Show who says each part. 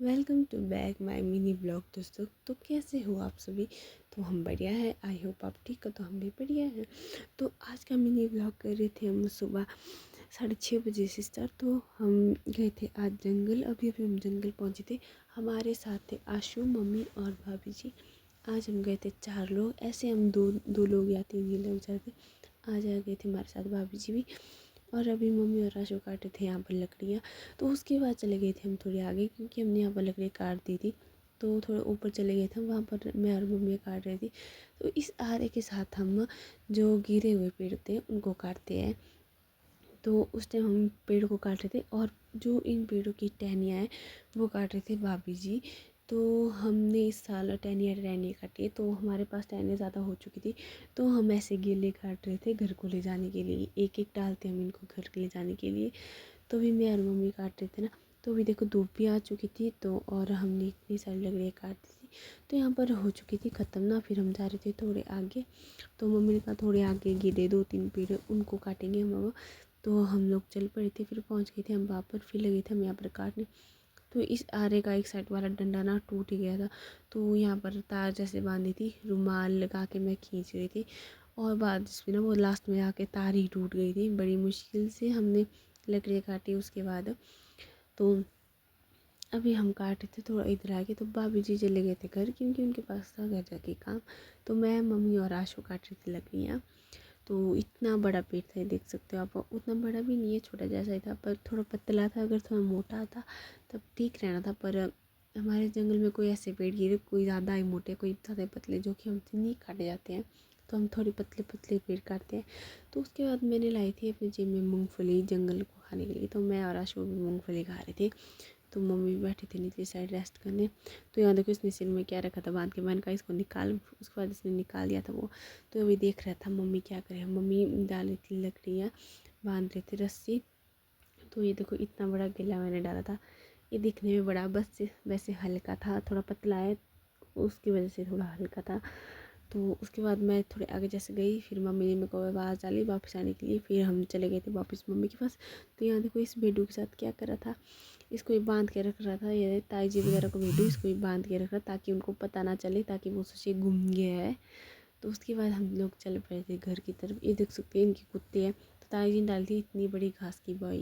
Speaker 1: Welcome to back my mini blog. दोस्तों तो कैसे हो आप सभी। तो हम बढ़िया है, आई होप आप ठीक हो। तो हम भी बढ़िया हैं। तो आज का मिनी ब्लॉग कर रहे थे हम सुबह 6:30 से स्टार्ट। तो हम गए थे आज जंगल। अभी अभी हम जंगल पहुंचे थे। हमारे साथ थे आशु, मम्मी और भाभी जी। आज हम गए थे 4 लोग। ऐसे हम दो लोग या 3 ही लोग जाते। आज आ गए थे हमारे साथ भाभी जी भी। और अभी मम्मी और आशु काटे थे यहाँ पर लकड़ियाँ। तो उसके बाद चले गए थे हम थोड़े आगे, क्योंकि हमने यहाँ पर लकड़ी काट दी थी। तो थोड़ा ऊपर चले गए थे, वहाँ पर मैं और मम्मी काट रही थी। तो इस आरे के साथ हम जो गिरे हुए पेड़ थे उनको काटते हैं। तो उस टाइम हम पेड़ को काट रहे थे, और जो इन पेड़ों की टहनियाँ हैं वो काट रहे थे भाभी जी। तो हमने इस साल टहनियाँ काटी है। तो हमारे पास टहनियाँ ज़्यादा हो चुकी थी। तो हम ऐसे गिले काट रहे थे घर को ले जाने के लिए। एक एक डालते हम इनको घर ले जाने के लिए। तो भी मैं और मम्मी काट रहे थे ना। तो अभी देखो धूप भी आ चुकी थी। तो और हमने इतनी सारी लकड़ियाँ काट दी थी। तो यहाँ पर हो चुकी थी ख़त्म ना। फिर हम जा रहे थे थोड़े आगे। तो मम्मी ने कहा थोड़े आगे गिरे 2-3 पेड़, उनको काटेंगे हम अब। तो हम लोग चल पड़े थे। फिर पहुँच गए थे हम वहाँ पर। फिर लगे थे हम यहाँ पर काटने। तो इस आरे का एक साइड वाला डंडा ना टूट ही गया था। तो यहाँ पर तार जैसे बांधी थी, रुमाल लगा के मैं खींच रही थी। और बाद इसमें ना वो लास्ट में आके तार ही टूट गई थी। बड़ी मुश्किल से हमने लकड़ियाँ काटी उसके बाद। तो अभी हम काट रहे थे थोड़ा इधर आके। तो भाभी जी चले गए थे घर, क्योंकि उनके पास था घर जाके काम। तो मैं, मम्मी और आशु काट रही थी लकड़ियाँ। तो इतना बड़ा पेड़ था, ये देख सकते हो आप। उतना बड़ा भी नहीं है, छोटा जैसा ही था, पर थोड़ा पतला था। अगर थोड़ा मोटा था तब ठीक रहना था। पर हमारे जंगल में कोई ऐसे पेड़ गिरे, कोई ज़्यादा ही मोटे, कोई ज़्यादा ही पतले, जो कि हमसे नहीं काटे जाते हैं। तो हम थोड़े पतले पतले पेड़ काटते हैं। तो उसके बाद मैंने लाई थी अपने जेब में मूँगफली जंगल को खाने के लिए। तो मैं और आशु भी मूँगफली खा रहे थे। तो मम्मी भी बैठी थी नीचे साइड रेस्ट करने। तो यहाँ देखो इसने सिर में क्या रखा था बांध के। मैंने कहा इसको निकाल। उसके बाद इसने निकाल दिया था वो। तो अभी देख रहा था मम्मी क्या करे। मम्मी डाल रही थी लकड़ियाँ, बांध रही थी रस्सी। तो ये देखो इतना बड़ा गिला मैंने डाला था। ये दिखने में बड़ा बस वैसे हल्का था, थोड़ा पतला है, उसकी वजह से थोड़ा हल्का था। तो उसके बाद मैं थोड़े आगे जैसे गई, फिर मम्मी ने मेरे को आवाज़ डाली वापस आने के लिए। फिर हम चले गए थे वापस मम्मी के पास। तो यहाँ देखो इस बेडू के साथ क्या करा था। इसको ही बांध के रख रहा था। ये ताई जी वगैरह को बेडू इसको ही बांध के रख रहा, ताकि उनको पता ना चले, ताकि वो सोचे गुम गया है। तो उसके बाद हम लोग चल पड़े थे घर की तरफ। ये देख सकते हैं इनके कुत्ते हैं। तो ताई जी ने डाली थी इतनी बड़ी घास की बाई।